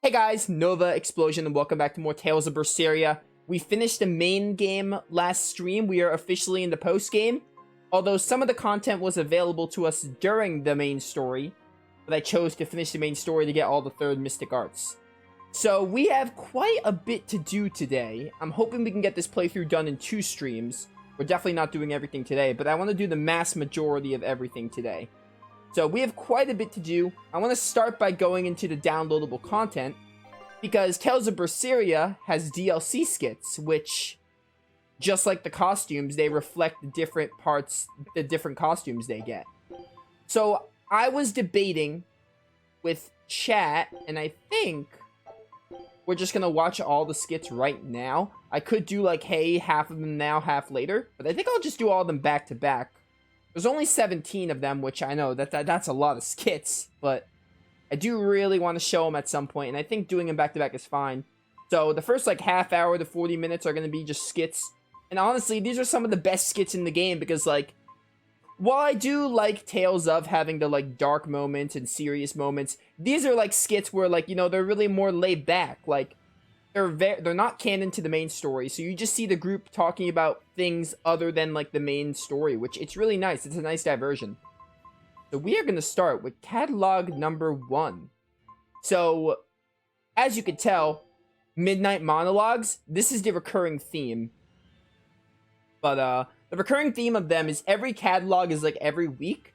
Hey guys, Novaexplosion and welcome back to more Tales of Berseria. We finished the main game last stream. We are officially in the post game. Although some of the content was available to us during the main story, but I chose to finish the main story to get all the third mystic arts. So we have quite a bit to do today. I'm hoping we can get this playthrough done in 2 streams. We're definitely not doing everything today, but I want to do the mass majority of everything today. So we have quite a bit to do. I want to start by going into the downloadable content, because Tales of Berseria has DLC skits, which, just like the costumes, they reflect the different parts, the different costumes they get. So I was debating with chat, and I think we're just gonna watch all the skits right now. I could do like, hey, half of them now, half later, but I think I'll just do all of them back to back. There's only 17 of them, which I know that's a lot of skits, but I do really want to show them at some point, and I think doing them back to back is fine. So the first like half hour to 40 minutes are going to be just skits. And honestly, these are some of the best skits in the game because, like, while I do like Tales of having the like dark moments and serious moments, these are like skits where, like, you know, they're really more laid back. Like, they're not canon to the main story, so you just see the group talking about things other than like the main story, which it's really nice. It's a nice diversion. So we are going to start with catalog number 1. So, as you can tell, Midnight Monologues, this is the recurring theme. But the recurring theme of them is every catalog is like every week.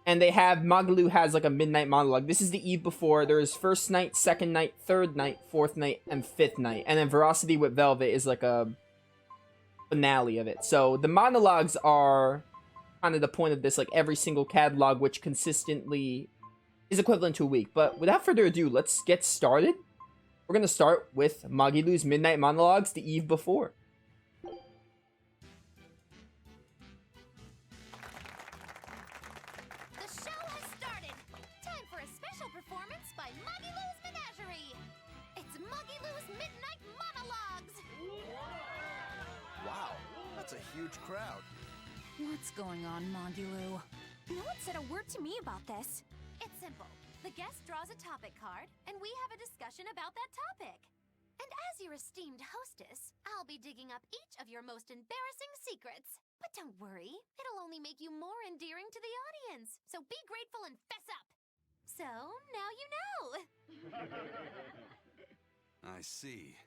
And they have, Magalu has like a Midnight Monologue. This is the eve before. There is first night, second night, third night, fourth night, and fifth night. And then Veracity with Velvet is like a finale of it. So the monologues are kind of the point of this, like every single catalog, which consistently is equivalent to a week. But without further ado, let's get started. We're going to start with Magilu's Midnight Monologues the eve before. The show has started! Time for a special performance by Magilu's Menagerie! It's Magilu's Midnight Monologues! Wow, that's a huge crowd. What's going on, Magilu? No one said a word to me about this. It's simple. The guest draws a topic card, and we have a discussion about that topic. And as your esteemed hostess, I'll be digging up each of your most embarrassing secrets. But don't worry, it'll only make you more endearing to the audience. So be grateful and fess up. So, now you know. I see.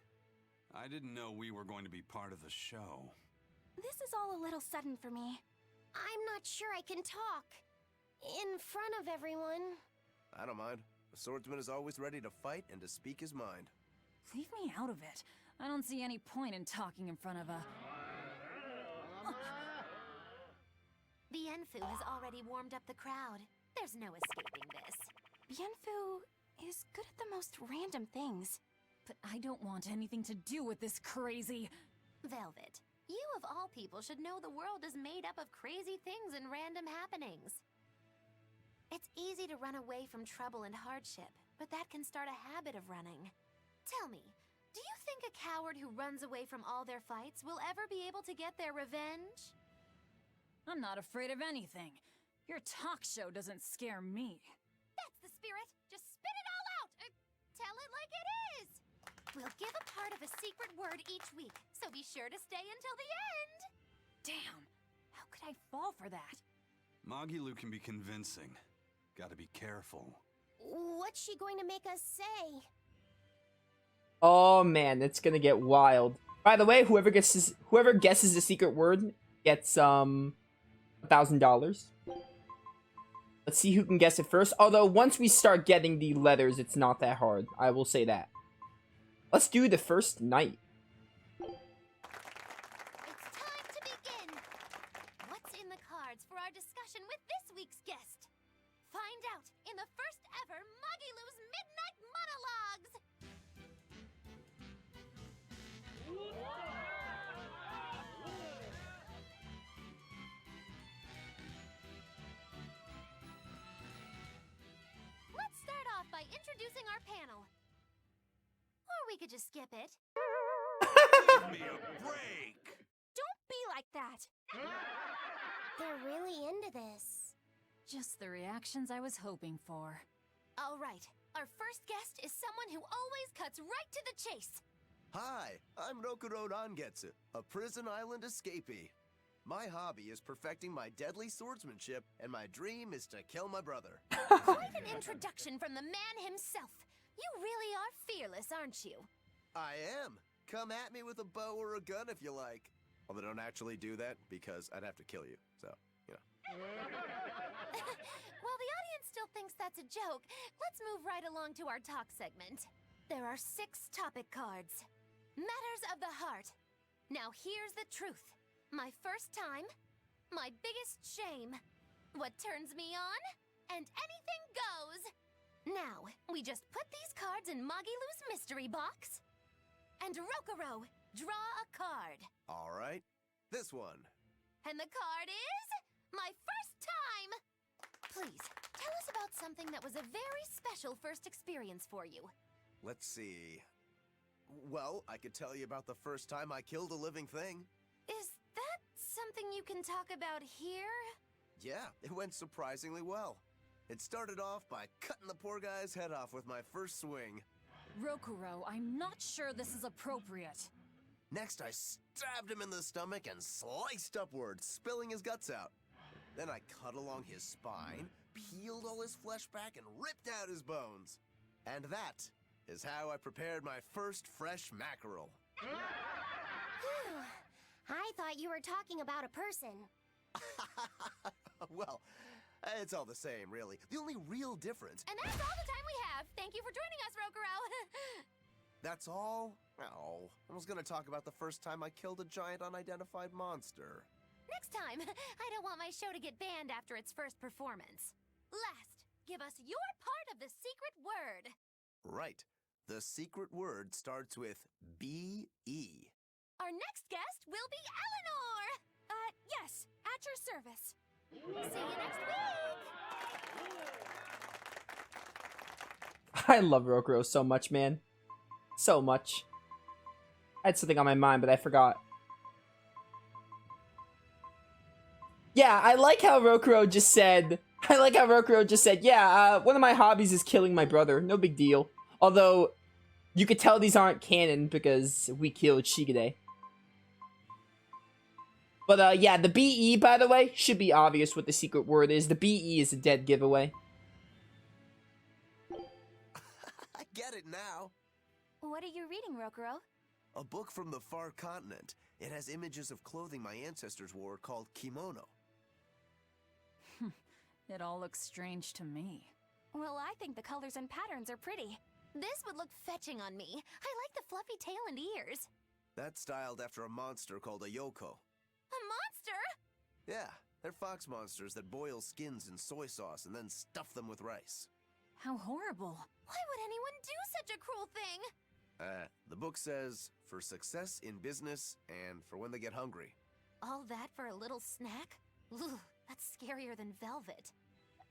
I didn't know we were going to be part of the show. This is all a little sudden for me. I'm not sure I can talk. In front of everyone. I don't mind. A swordsman is always ready to fight and to speak his mind. Leave me out of it. I don't see any point in talking in front of a... Bienfu has already warmed up the crowd. There's no escaping this. Bienfu is good at the most random things. But I don't want anything to do with this crazy... Velvet, you of all people should know the world is made up of crazy things and random happenings. It's easy to run away from trouble and hardship, but that can start a habit of running. Tell me, do you think a coward who runs away from all their fights will ever be able to get their revenge? I'm not afraid of anything. Your talk show doesn't scare me. That's the spirit! Just spit it all out! Tell it like it is! We'll give a part of a secret word each week, so be sure to stay until the end! Damn! How could I fall for that? Magilu can be convincing. Gotta be careful. What's she going to make us say? Oh man, it's gonna get wild. By the way, whoever guesses the secret word gets $1,000. Let's see who can guess it first. Although once we start getting the letters, it's not that hard. I will say that. Let's do the first night. It's time to begin! What's in the cards for our discussion with this week's guest? Find out in the first ever Magilu's Midnight Monologues! Let's start off by introducing our panel. Or we could just skip it. Give me a break! Don't be like that! They're really into this. Just the reactions I was hoping for. All right, Our first guest is someone who always cuts right to the chase. Hi, I'm Rokuro Rangetsu, a prison island escapee. My hobby is perfecting my deadly swordsmanship, and my dream is to kill my brother. Quite an introduction from the man himself. You really are fearless, aren't you? I am. Come at me with a bow or a gun if you like. Although don't actually do that, because I'd have to kill you, so, you know. While the audience still thinks that's a joke, let's move right along to our talk segment. There are 6 topic cards. Matters of the heart. Now here's the truth. My first time, my biggest shame, what turns me on, and anything goes. Now, we just put these cards in Magilu's mystery box. And Rokuro, draw a card. All right, this one. And the card is my first time. Please, tell us about something that was a very special first experience for you. Let's see. Well, I could tell you about the first time I killed a living thing. Is that something you can talk about here? Yeah, it went surprisingly well. It started off by cutting the poor guy's head off with my first swing. Rokuro, I'm not sure this is appropriate. Next, I stabbed him in the stomach and sliced upwards, spilling his guts out. Then I cut along his spine, peeled all his flesh back, and ripped out his bones. And that is how I prepared my first fresh mackerel. I thought you were talking about a person. Well, it's all the same, really. The only real difference... And that's all the time we have. Thank you for joining us, Rokuro. That's all? Oh, I was gonna talk about the first time I killed a giant unidentified monster. Next time, I don't want my show to get banned after its first performance. Last, give us your part of the secret word. Right. The secret word starts with B-E. Our next guest will be Eleanor! Yes, at your service. See you next week! I love Rokuro so much, man. So much. I had something on my mind, but I forgot. Yeah, I like how Rokuro just said... yeah, one of my hobbies is killing my brother. No big deal. Although, you could tell these aren't canon because we killed Shigide. But, yeah, the BE, by the way, should be obvious what the secret word is. The BE is a dead giveaway. I get it now. What are you reading, Rokuro? A book from the far continent. It has images of clothing my ancestors wore called kimono. It all looks strange to me. Well, I think the colors and patterns are pretty. This would look fetching on me. I like the fluffy tail and ears. That's styled after a monster called a yoko. A monster? Yeah, they're fox monsters that boil skins in soy sauce and then stuff them with rice. How horrible. Why would anyone do such a cruel thing? The book says, for success in business and for when they get hungry. All that for a little snack? Ugh, that's scarier than velvet.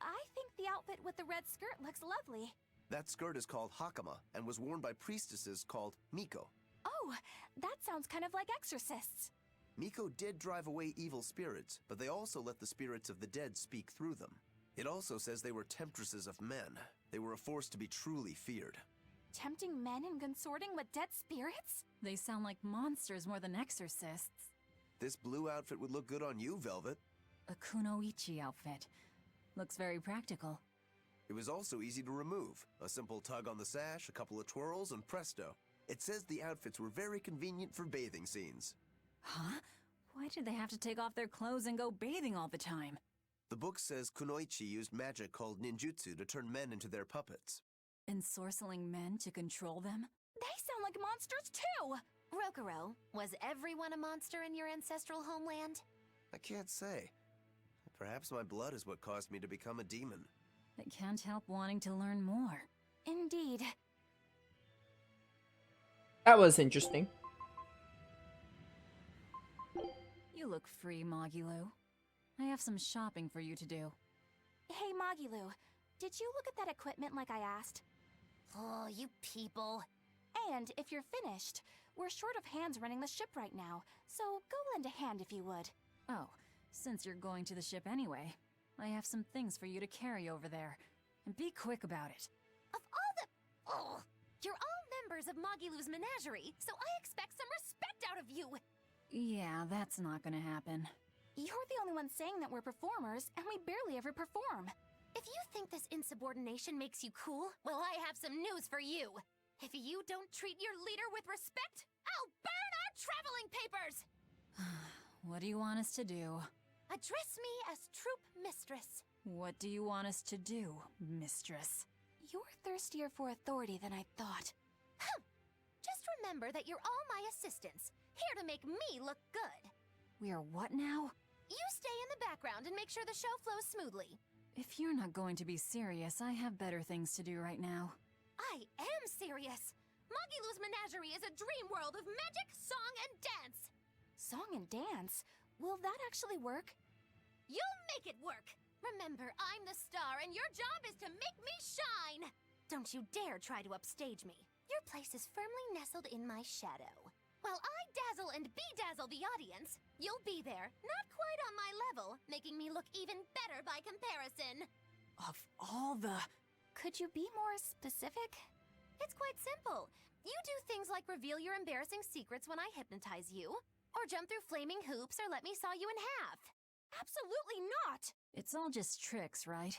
I think the outfit with the red skirt looks lovely. That skirt is called hakama and was worn by priestesses called Miko. Oh, that sounds kind of like exorcists. Miko did drive away evil spirits, but they also let the spirits of the dead speak through them. It also says they were temptresses of men. They were a force to be truly feared. Tempting men and consorting with dead spirits? They sound like monsters more than exorcists. This blue outfit would look good on you, Velvet. A kunoichi outfit. Looks very practical. It was also easy to remove. A simple tug on the sash, a couple of twirls, and presto. It says the outfits were very convenient for bathing scenes. Huh? Why did they have to take off their clothes and go bathing all the time? The book says kunoichi used magic called ninjutsu to turn men into their puppets. Ensorceling men to control them? They sound like monsters too! Rokuro, was everyone a monster in your ancestral homeland? I can't say. Perhaps my blood is what caused me to become a demon. I can't help wanting to learn more. Indeed. That was interesting. You look free, Magilu. I have some shopping for you to do. Hey, Magilu, did you look at that equipment like I asked? Oh, you people. And if you're finished, we're short of hands running the ship right now, so go lend a hand if you would. Oh, since you're going to the ship anyway, I have some things for you to carry over there. And be quick about it. Of all Oh, you're all members of Magilou's menagerie, so I expect some respect out of you. Yeah, that's not gonna happen. You're the only one saying that we're performers, and we barely ever perform. If you think this insubordination makes you cool, well, I have some news for you. If you don't treat your leader with respect, I'll burn our traveling papers! What do you want us to do? Address me as troop mistress. What do you want us to do, mistress? You're thirstier for authority than I thought. Just remember that you're all my assistants, here to make me look good. We're what now? You stay in the background and make sure the show flows smoothly. If you're not going to be serious, I have better things to do right now. I am serious. Magilou's menagerie is a dream world of magic, song, and dance. Song and dance? Will that actually work? You'll make it work. Remember, I'm the star, and your job is to make me shine. Don't you dare try to upstage me. Your place is firmly nestled in my shadow. While I dazzle and bedazzle the audience, you'll be there, not quite on my level, making me look even better by comparison. Of all the... Could you be more specific? It's quite simple. You do things like reveal your embarrassing secrets when I hypnotize you, or jump through flaming hoops, or let me saw you in half. Absolutely not! It's all just tricks, right?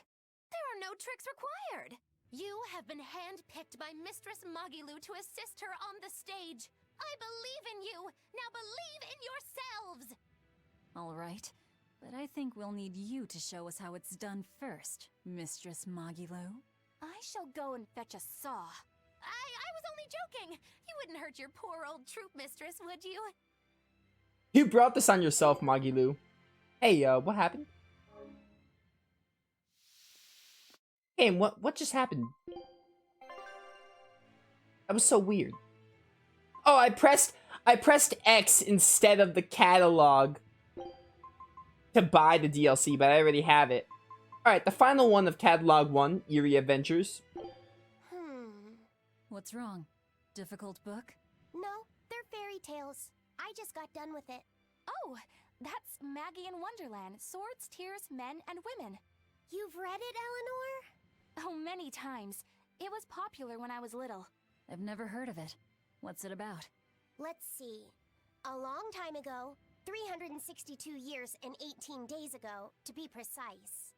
There are no tricks required. You have been handpicked by Mistress Magilou to assist her on the stage. I believe in you. Now believe in yourselves. All right. But I think we'll need you to show us how it's done first, Mistress Magilou. I shall go and fetch a saw. I was only joking. You wouldn't hurt your poor old troop mistress, would you? You brought this on yourself, Magilou. Hey, what happened? Hey, what just happened? That was so weird. Oh, I pressed X instead of the catalog to buy the DLC, but I already have it. Alright, the final one of Catalog 1, Eerie Adventures. What's wrong? Difficult book? No, they're fairy tales. I just got done with it. Oh, that's Maggie in Wonderland. Swords, Tears, Men, and Women. You've read it, Eleanor? Oh, many times. It was popular when I was little. I've never heard of it. What's it about? Let's see. A long time ago, 362 years and 18 days ago, to be precise,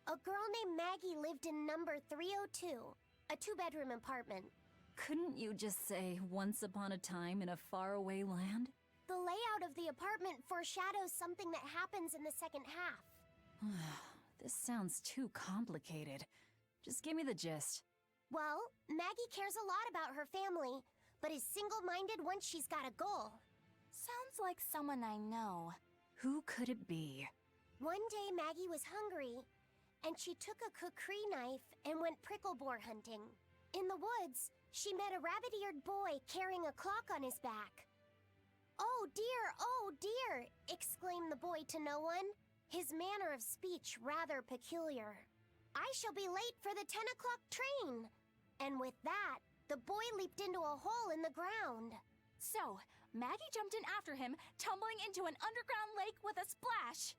a girl named Maggie lived in number 302, a two-bedroom apartment. Couldn't you just say, once upon a time in a faraway land? The layout of the apartment foreshadows something that happens in the second half. This sounds too complicated. Just give me the gist. Well, Maggie cares a lot about her family, but is single-minded once she's got a goal. Sounds like someone I know. Who could it be? One day Maggie was hungry, and she took a kukri knife and went prickle boar hunting. In the woods, she met a rabbit-eared boy carrying a clock on his back. Oh dear, exclaimed the boy to no one, his manner of speech rather peculiar. I shall be late for the 10 o'clock train. And with that, the boy leaped into a hole in the ground. So, Maggie jumped in after him, tumbling into an underground lake with a splash.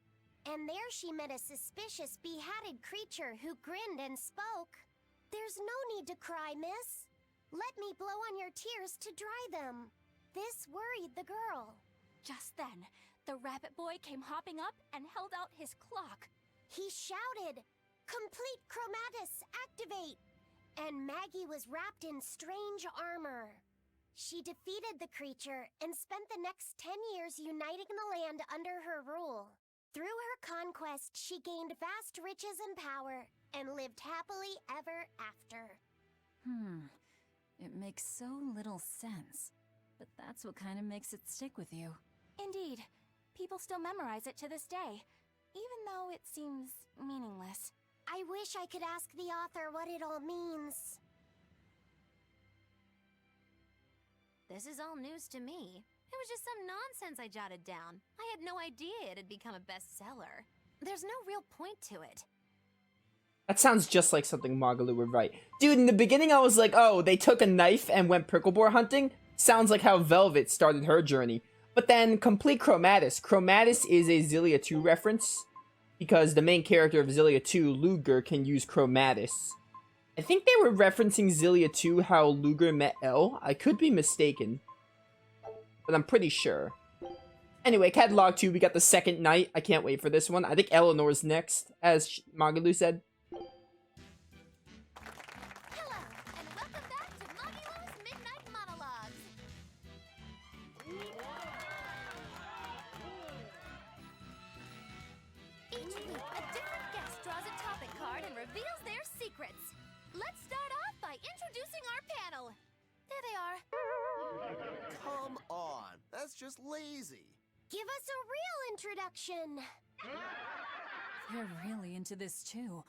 And there she met a suspicious, behatted creature who grinned and spoke. There's no need to cry, miss. Let me blow on your tears to dry them. This worried the girl. Just then, the rabbit boy came hopping up and held out his clock. He shouted, "Complete Chromatus, activate!" And Maggie was wrapped in strange armor. She defeated the creature and spent the next 10 years uniting the land under her rule. Through her conquest, she gained vast riches and power, and lived happily ever after. It makes so little sense. But that's what kind of makes it stick with you. Indeed. People still memorize it to this day, even though it seems meaningless. I wish I could ask the author what it all means. This is all news to me. It was just some nonsense I jotted down. I had no idea it had become a bestseller. There's no real point to it. That sounds just like something Magilou would write. Dude, in the beginning I was like, oh, they took a knife and went prickle boar hunting? Sounds like how Velvet started her journey. But then, Complete Chromatus. Chromatus is a Xillia 2 reference, because the main character of Xillia 2, Ludger, can use Chromatus. I think they were referencing Zillia 2, how Luger met Elle. I could be mistaken, but I'm pretty sure. Anyway, Catalog 2, we got the second night. I can't wait for this one. I think Eleanor's next, as Magalu said. Hello, and welcome back to Magilu's Midnight Monologues. Each week, a different guest draws a topic card and reveals their secrets. Let's start off by introducing our panel. There they are. Come on, that's just lazy. Give us a real introduction. They're really into this too.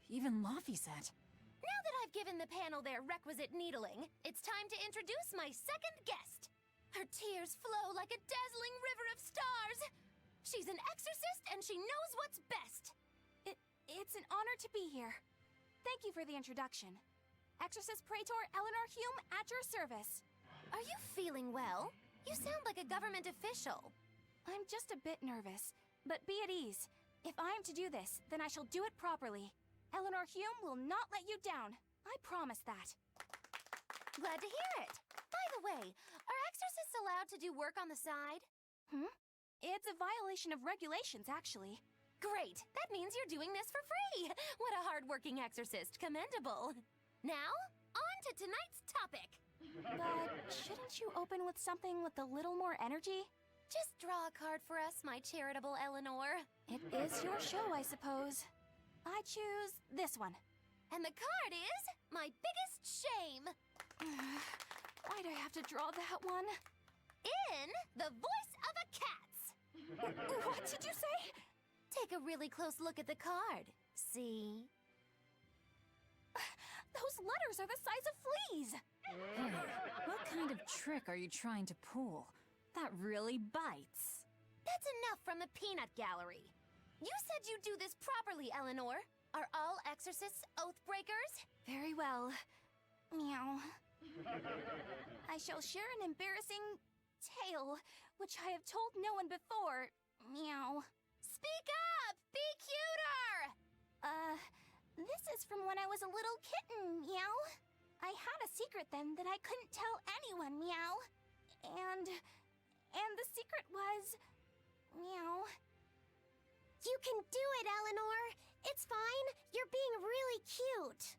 Even Laffy said. Now that I've given the panel their requisite needling, it's time to introduce my second guest. Her tears flow like a dazzling river of stars. She's an exorcist and she knows what's best. It's an honor to be here. Thank you for the introduction. Exorcist Praetor Eleanor Hume at your service. Are you feeling well? You sound like a government official. I'm just a bit nervous, but be at ease. If I am to do this, then I shall do it properly. Eleanor Hume will not let you down. I promise that. Glad to hear it. By the way, are exorcists allowed to do work on the side? It's a violation of regulations, actually. Great! That means you're doing this for free! What a hard-working exorcist. Commendable. Now, on to tonight's topic. But shouldn't you open with something with a little more energy? Just draw a card for us, my charitable Eleanor. It is your show, I suppose. I choose this one. And the card is my biggest shame. Why'd I have to draw that one? In the voice of a cat's. What did you say? Take a really close look at the card. See? Those letters are the size of fleas. Hey, what kind of trick are you trying to pull? That really bites. That's enough from the peanut gallery. You said you'd do this properly, Eleanor. Are all exorcists oath breakers? Very well. Meow. I shall share an embarrassing tale, which I have told no one before. Meow. Speak up! Be cuter! This is from when I was a little kitten, meow. I had a secret then that I couldn't tell anyone, meow. And the secret was... meow. You can do it, Eleanor. It's fine. You're being really cute.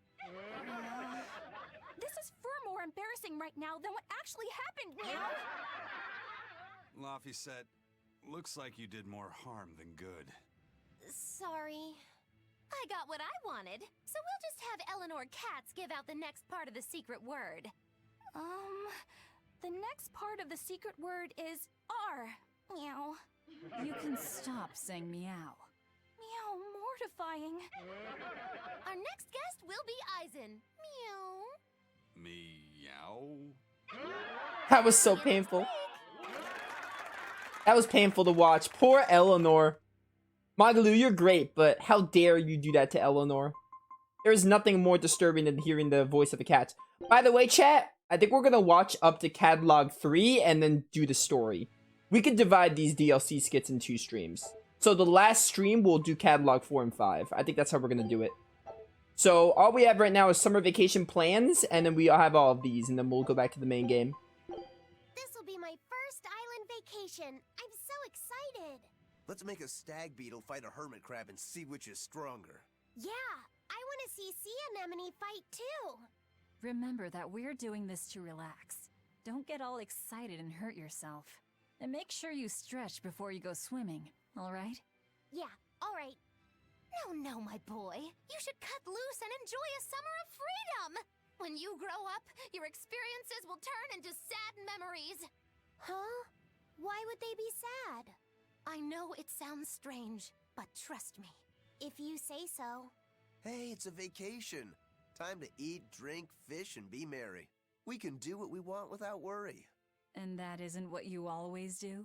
This is far more embarrassing right now than what actually happened, meow. Laffy said, looks like you did more harm than good. Sorry. I got what I wanted, so we'll just have Eleanor Katz give out the next part of the secret word. The next part of the secret word is R. Meow. You can stop saying meow. Meow, mortifying. Our next guest will be Eisen. Meow. Meow? That was so painful. That was painful to watch. Poor Eleanor. Magalu, you're great, but how dare you do that to Eleanor? There's nothing more disturbing than hearing the voice of a cat. By the way, chat, I think we're gonna watch up to Catalog 3 and then do the story. We could divide these DLC skits in 2 streams. So the last stream, we'll do Catalog 4 and 5. I think that's how we're gonna do it. So all we have right now is summer vacation plans, and then we'll have all of these, and then we'll go back to the main game. This will be my first island vacation. I'm so excited. Let's make a stag beetle fight a hermit crab and see which is stronger. Yeah, I want to see sea anemone fight too. Remember that we're doing this to relax. Don't get all excited and hurt yourself. And make sure you stretch before you go swimming, alright? Yeah, all right. No, my boy. You should cut loose and enjoy a summer of freedom. When you grow up, your experiences will turn into sad memories. Huh? Why would they be sad? I know it sounds strange, but trust me. If you say so. Hey, it's a vacation. Time to eat, drink, fish, and be merry. We can do what we want without worry. And that isn't what you always do?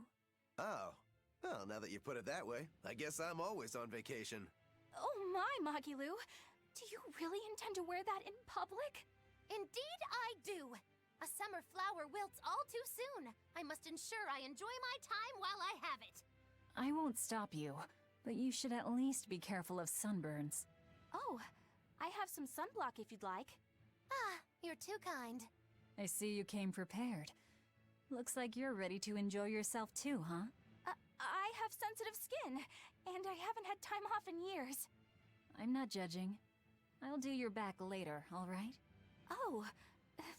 Oh. Well, now that you put it that way, I guess I'm always on vacation. Oh my, Magilu. Do you really intend to wear that in public? Indeed I do. A summer flower wilts all too soon. I must ensure I enjoy my time while I have it. I won't stop you, but you should at least be careful of sunburns. Oh, I have some sunblock if you'd like. Ah, you're too kind. I see you came prepared. Looks like you're ready to enjoy yourself too, huh? I have sensitive skin, and I haven't had time off in years. I'm not judging. I'll do your back later, all right? Oh,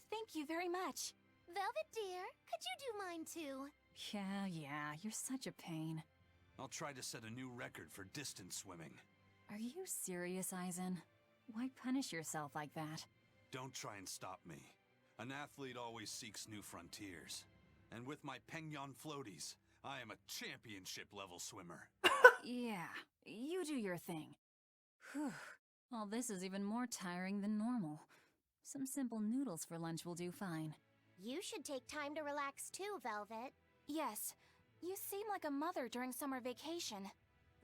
thank you very much. Velvet dear, could you do mine too? Yeah, you're such a pain. I'll try to set a new record for distance swimming. Are you serious, Aizen? Why punish yourself like that? Don't try and stop me. An athlete always seeks new frontiers. And with my Pengyon floaties, I am a championship-level swimmer. Yeah, you do your thing. Whew. All this is even more tiring than normal. Some simple noodles for lunch will do fine. You should take time to relax too, Velvet. Yes, you seem like a mother during summer vacation.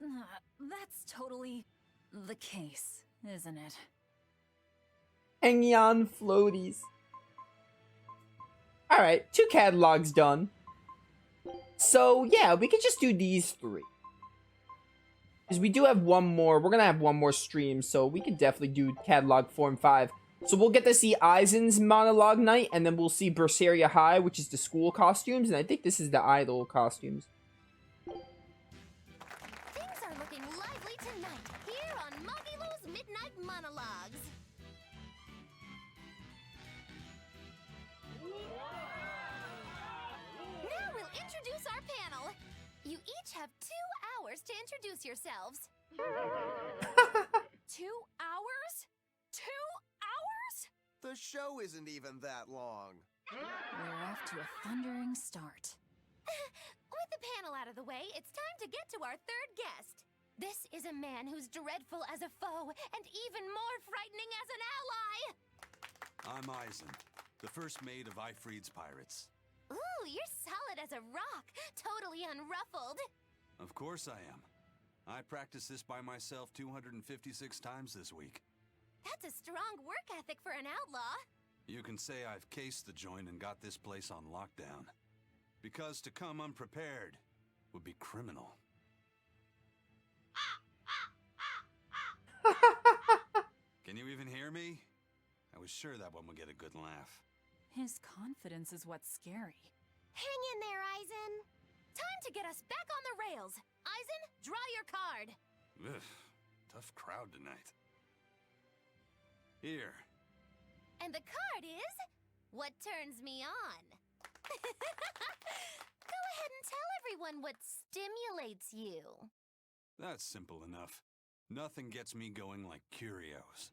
That's totally the case, isn't it? Pengyon floaties. Alright, 2 catalogs done. So, yeah, we can just do these 3. Because we do have one more. We're going to have one more stream, so we can definitely do catalog 4 and 5. So we'll get to see Aizen's monologue night, and then we'll see Berseria High, which is the school costumes, and I think this is the idol costumes. Things are looking lively tonight, here on Magilu's Midnight Monologues. Now we'll introduce our panel. You each have 2 hours to introduce yourselves. 2 hours? 2 hours? The show isn't even that long. We're off to a thundering start. With the panel out of the way, it's time to get to our 3rd guest. This is a man who's dreadful as a foe and even more frightening as an ally. I'm Aizen, the first mate of Ifreed's pirates. Ooh, you're solid as a rock, totally unruffled. Of course I am. I practiced this by myself 256 times this week. That's a strong work ethic for an outlaw. You can say I've cased the joint and got this place on lockdown. Because to come unprepared would be criminal. Can you even hear me? I was sure that one would get a good laugh. His confidence is what's scary. Hang in there, Aizen. Time to get us back on the rails. Aizen, draw your card. Ugh, tough crowd tonight. Here. And the card is what turns me on. Go ahead and tell everyone what stimulates you. That's simple enough. Nothing gets me going like curios.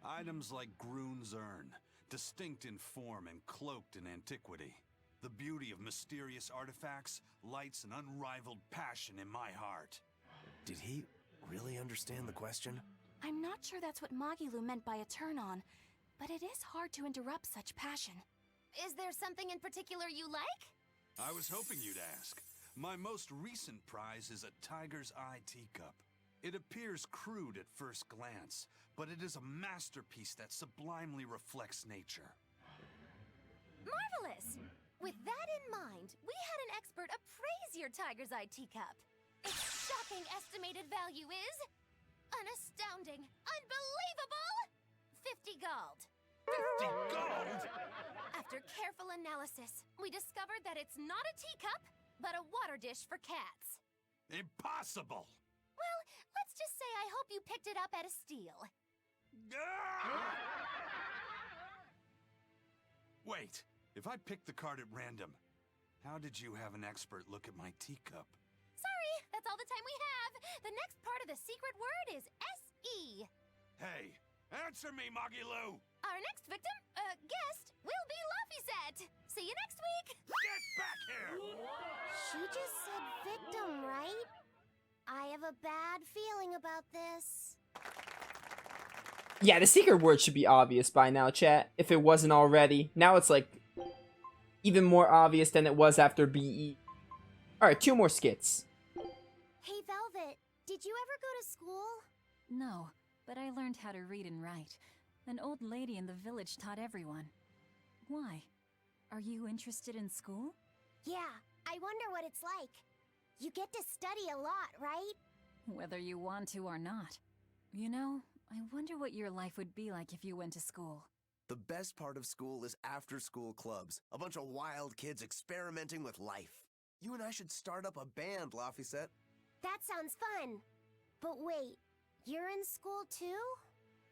Items like Groon's urn, distinct in form and cloaked in antiquity. The beauty of mysterious artifacts lights an unrivaled passion in my heart. Did he really understand the question? I'm not sure that's what Magilu meant by a turn-on, but it is hard to interrupt such passion. Is there something in particular you like? I was hoping you'd ask. My most recent prize is a Tiger's Eye teacup. It appears crude at first glance, but it is a masterpiece that sublimely reflects nature. Marvelous! With that in mind, we had an expert appraise your Tiger's Eye teacup. Its shocking estimated value is an astounding, unbelievable 50 gold. 50 gold? After careful analysis, we discovered that it's not a teacup, but a water dish for cats. Impossible! Well, let's just say I hope you picked it up at a steal. Wait, if I picked the card at random, how did you have an expert look at my teacup? Sorry, that's all the time we have. The next part of the secret word is S-E. Hey, answer me, Magilu! Our next guest will be Laphicet. See you next week. Get back here! She just said victim, right? I have a bad feeling about this. Yeah, the secret word should be obvious by now, chat. If it wasn't already. Now it's like even more obvious than it was after BE. Alright, 2 more skits. Hey, Velvet, did you ever go to school? No, but I learned how to read and write. An old lady in the village taught everyone. Why? Are you interested in school? Yeah, I wonder what it's like. You get to study a lot, right? Whether you want to or not. You know, I wonder what your life would be like if you went to school. The best part of school is after-school clubs. A bunch of wild kids experimenting with life. You and I should start up a band, Laphicet. That sounds fun. But wait, you're in school too?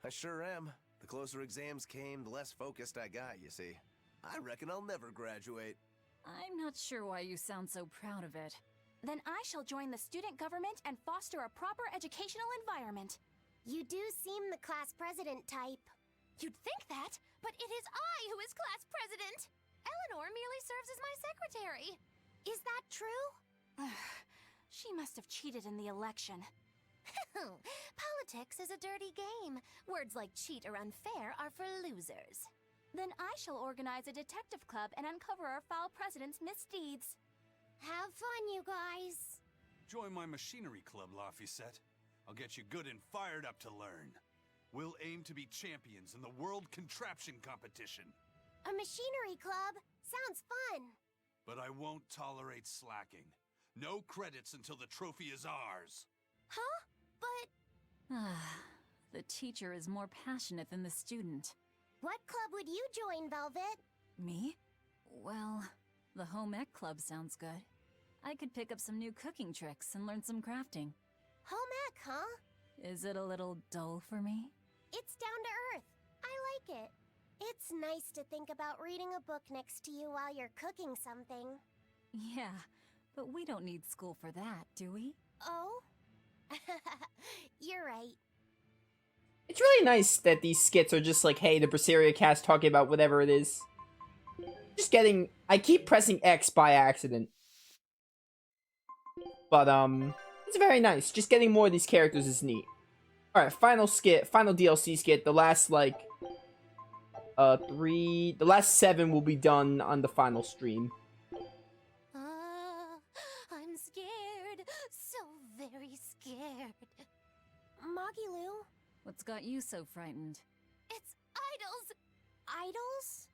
I sure am. The closer exams came, the less focused I got, you see. I reckon I'll never graduate. I'm not sure why you sound so proud of it. Then I shall join the student government and foster a proper educational environment. You do seem the class president type. You'd think that, but it is I who is class president. Eleanor merely serves as my secretary. Is that true? She must have cheated in the election. Politics is a dirty game. Words like cheat or unfair are for losers. Then I shall organize a detective club and uncover our foul president's misdeeds. Have fun, you guys. Join my machinery club, Laphicet. I'll get you good and fired up to learn. We'll aim to be champions in the World Contraption Competition. A machinery club? Sounds fun. But I won't tolerate slacking. No credits until the trophy is ours. Huh? But The teacher is more passionate than the student. What club would you join, Velvet? Me? Well, the home ec club sounds good. I could pick up some new cooking tricks and learn some crafting. Home ec, huh? Is it a little dull for me? It's down to earth. I like it. It's nice to think about reading a book next to you while you're cooking something. Yeah, but we don't need school for that, do we? Oh? You're right. It's really nice that these skits are just like, hey, the Berseria cast talking about whatever it is. Just getting... I keep pressing X by accident. But, it's very nice. Just getting more of these characters is neat. Alright, final skit, final DLC skit. The last, like, the last 7 will be done on the final stream. I'm scared. So very scared. Magilu? What's got you so frightened? It's idols. Idols?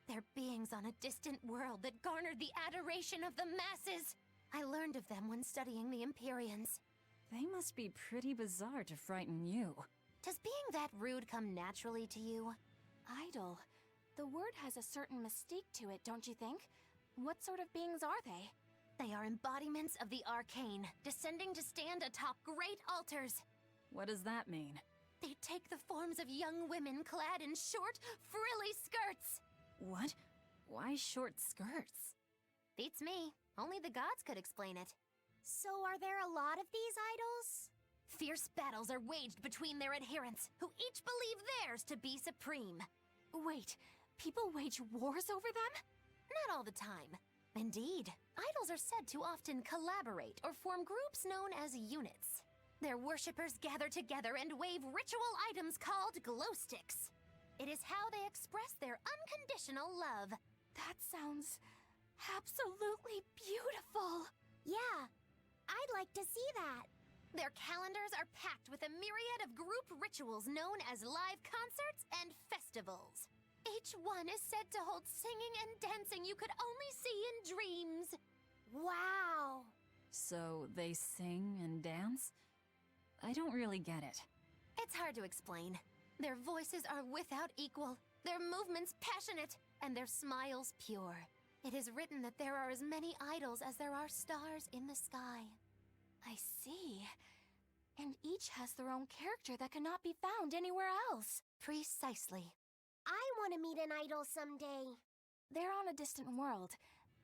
They're beings on a distant world that garnered the adoration of the masses. I learned of them when studying the Empyreans. They must be pretty bizarre to frighten you. Does being that rude come naturally to you? Idol. The word has a certain mystique to it, don't you think? What sort of beings are they? They are embodiments of the arcane, descending to stand atop great altars. What does that mean? They take the forms of young women clad in short, frilly skirts. What? Why short skirts? Beats me. Only the gods could explain it. So are there a lot of these idols? Fierce battles are waged between their adherents, who each believe theirs to be supreme. Wait, people wage wars over them? Not all the time. Indeed, idols are said to often collaborate or form groups known as units. Their worshippers gather together and wave ritual items called glow sticks. It is how they express their unconditional love. That sounds absolutely beautiful. Yeah, I'd like to see that. Their calendars are packed with a myriad of group rituals known as live concerts and festivals. Each one is said to hold singing and dancing you could only see in dreams. Wow. So they sing and dance? I don't really get it. It's hard to explain. Their voices are without equal, their movements passionate, and their smiles pure. It is written that there are as many idols as there are stars in the sky. I see. And each has their own character that cannot be found anywhere else. Precisely. I want to meet an idol someday. They're on a distant world,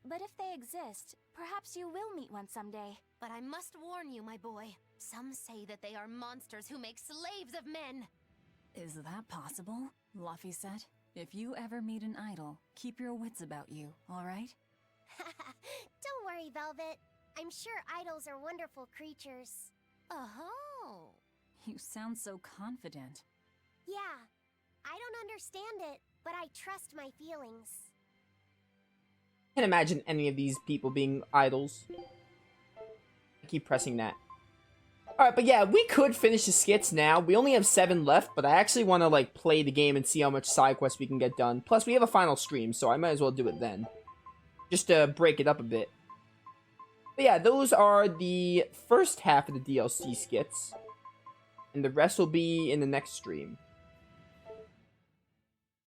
but if they exist, perhaps you will meet one someday. But I must warn you, my boy. Some say that they are monsters who make slaves of men. Is that possible? Laphicet, if you ever meet an idol, keep your wits about you, alright? Don't worry, Velvet. I'm sure idols are wonderful creatures. Oh. You sound so confident. Yeah, I don't understand it, but I trust my feelings. Can't imagine any of these people being idols. I keep pressing that. Alright, but yeah, we could finish the skits now. We only have 7 left, but I actually want to, like, play the game and see how much side quests we can get done. Plus, we have a final stream, so I might as well do it then. Just to break it up a bit. But yeah, those are the first half of the DLC skits. and the rest will be in the next stream.